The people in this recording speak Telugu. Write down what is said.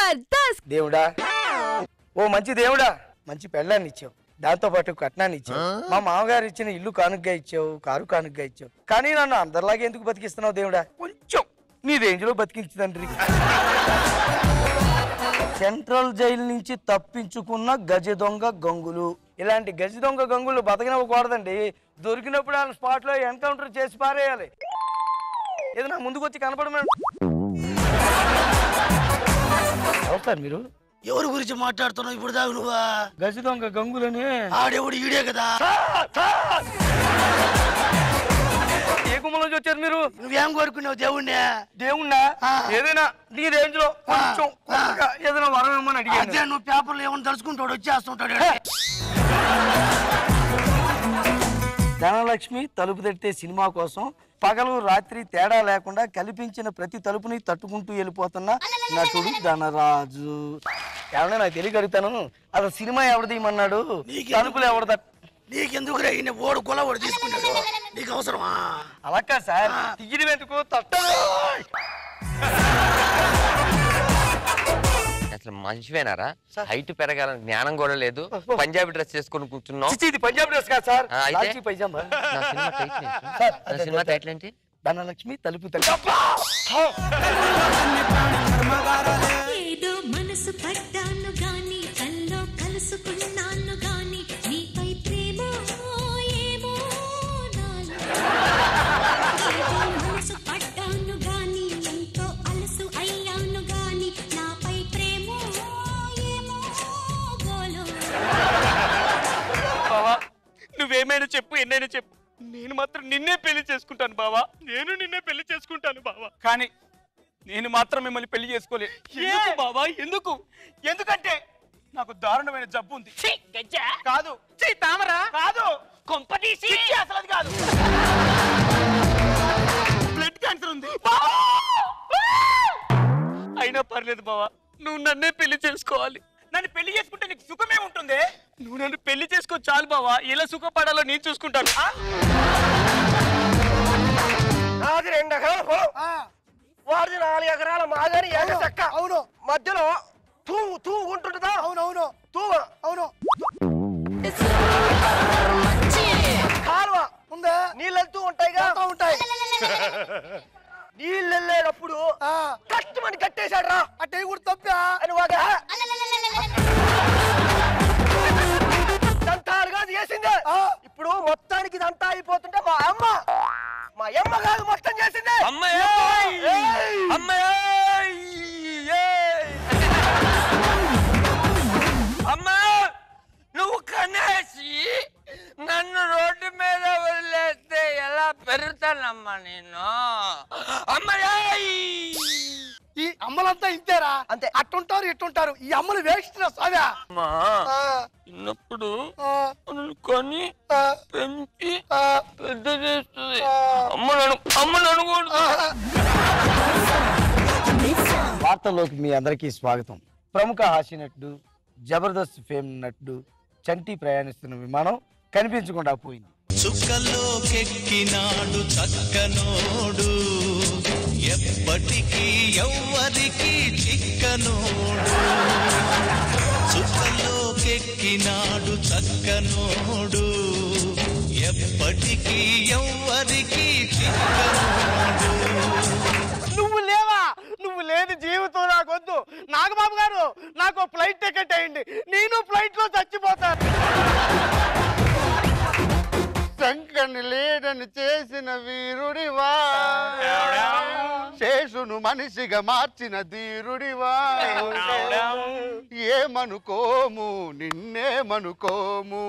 జబర్దస్త్ దేవుడా, ఓ మంచి దేవుడా, మంచి పెళ్ళాన్ని ఇచ్చావు, దాంతో పాటు కట్నాన్ని ఇచ్చావు, మా మామగారు ఇచ్చిన ఇల్లు కానుకగా ఇచ్చావు, కారు కానుకగా ఇచ్చావు. కానీ నన్ను అందరిలాగే ఎందుకు బతికిస్తున్నావు దేవుడా? కొంచెం నీ రేంజ్ లో బతికించు తండ్రి. సెంట్రల్ జైలు నుంచి తప్పించుకున్న గజ దొంగ గంగులు, ఇలాంటి గజ దొంగ గంగులు బతకనివ్వకూడదండి. దొరికినప్పుడు ఆ స్పాట్ లో ఎన్కౌంటర్ చేసి పారేయాలి. ఏదో నా ముందుకు వచ్చి కనపడమని అవుతారు మీరు. ఎవరి గురించి మాట్లాడుతున్నావు ఇప్పుడు దాకా నువ్వా? గజ దొంగ గంగులని. ఆడెవడు ఈడే కదా. ఏ గుమ్మలోంచి వచ్చారు మీరు? నువ్వేం కోరుకున్నావు దేవుణ్ణి? దేవుణ్ణా? ఏదైనా నీ రేంజ్ లో కొంచెం ఏదైనా వరం ఏమని అడిగాను. అదే నువ్వు పేపర్లో ఏమన్నా తలుచుకుంటాడు వచ్చేస్తుంటాడు. ధనలక్ష్మి తలుపు తట్టే సినిమా కోసం పగలు రాత్రి తేడా లేకుండా కల్పించిన ప్రతి తలుపుని తట్టుకుంటూ వెళ్ళిపోతున్న నటుడు ధనరాజు. ఏమన్నా నాకు తెలియగలుగుతాను, అసలు సినిమా ఎవరు తీయమన్నాడు, తలుపులు ఎవరు నీకెందుకు రేగిన ఓడు కొల ఓడు తీసుకున్నాడు, నీకు అవసరమా? అలా కాదు సార్, తీయడం ఎందుకు, తట్టదు. అసలు మనిషివేనారా? హైట్ పెరగాలని జ్ఞానం కూడా లేదు, పంజాబీ డ్రెస్ చేసుకుని కూర్చున్నావు. ఇది పంజాబీ డ్రెస్ కాదు సార్, పైజామా. సినిమా టైటిల్ ఏంటి? ధనలక్ష్మి తలుపు తట్టే. ఏదో మనసు పడ్డాను గాని కల్లో కలుసుకున్నాను గాని నీపై ప్రేమ ఏమో నాలో. ఏదో మనసు పడ్డాను గాని ఎంతో అలసు అయ్యాను గాని నాపై ప్రేమ ఏమో గోలో. బావా, నువ్వేమైనా చెప్పు, ఎన్నైనా చెప్పు, నేను మాత్రం నిన్నే పెళ్లి చేసుకుంటాను బావా. నేను నిన్నే పెళ్లి చేసుకుంటాను బావా. కానీ నేను మాత్రం మిమ్మల్ని పెళ్లి చేసుకోలేదు. ఎందుకు బావా? ఎందుకు? ఎందుకంటే నాకు దారుణమైన జబ్బు ఉంది. కాదు తామరా, కాదు కొంపదీసి, అసలు అది కాదు, బ్లడ్ క్యాన్సర్ ఉంది. అయినా పర్లేదు బావా, నువ్వు నన్నే పెళ్లి చేసుకోవాలి. నన్ను పెళ్లి చేసుకుంటే నీకు సుఖమే ఉంటుంది. నువ్వు నన్ను పెళ్లి చేసుకో చాలు బావా. ఎలా సుఖపడాలో నేను చూసుకుంటాను. నాది 2 ఎకరాల పొలం, వాడిది 4 ఎకరాల మాగాని ఏక చెక్క. అవును, మధ్యలో తూగుంటుంటుందా? అవునవును, అవును. కాలువ ఉందా? నీళ్ళు వెళ్తూ ఉంటాయిగా, ఉంటాయి. నీళ్ళు వెళ్ళేటప్పుడు కష్టమని కట్టేశాడు రా. అంటే కూడా తప్పా అని వాగా దంతాలుగా చేసిందే. ఇప్పుడు మొత్తానికి ఇదంతా అయిపోతుంటే మా అమ్మ కాదు మొత్తం చేసిందే. అమ్మా, నువ్వు కనేసి నన్ను రోడ్డు మీద వదిలేస్తే ఎలా పెరుగుతానమ్మా నేను? ఈ అమ్మలంతా ఇంతేరా, అంతే. అట్టుంటారు ఇట్టుంటారు. ఈ అమ్మలు వేస్ట్ సాగా. చిన్నప్పుడు కొని పెంచి పెద్ద చేస్తుంది. అమ్మను అనుకోండి. వార్తల్లోకి మీ అందరికీ స్వాగతం. ప్రముఖ హాస్య నటుడు, జబర్దస్త్ ఫేమ్ నటుడు చంటి ప్రయాణిస్తున్న విమానం కనిపించకుండా పోయింది. చుక్కలోకెక్కినాడు చక్కనోడు, ఎప్పటికీ ఎవ్వరికి చిక్కనోడు. చుక్కలోకెక్కినాడు చక్కనోడు, ఎప్పటికీ ఎవ్వరికి చిక్కనోడు. నువ్వు లేవా? నువ్వు లేని జీవితం నాకొద్దు. నాగబాబు గారు, నాకు ఫ్లైట్ టికెట్ అయ్యింది, నేను ఫ్లైట్ లో చచ్చిపోతాను. శంకర్ని లేడని చేసిన వీరుడివా, శేషును మనిషిగా మార్చిన ధీరుడివా. ఏమనుకోము నిన్నేమనుకోము.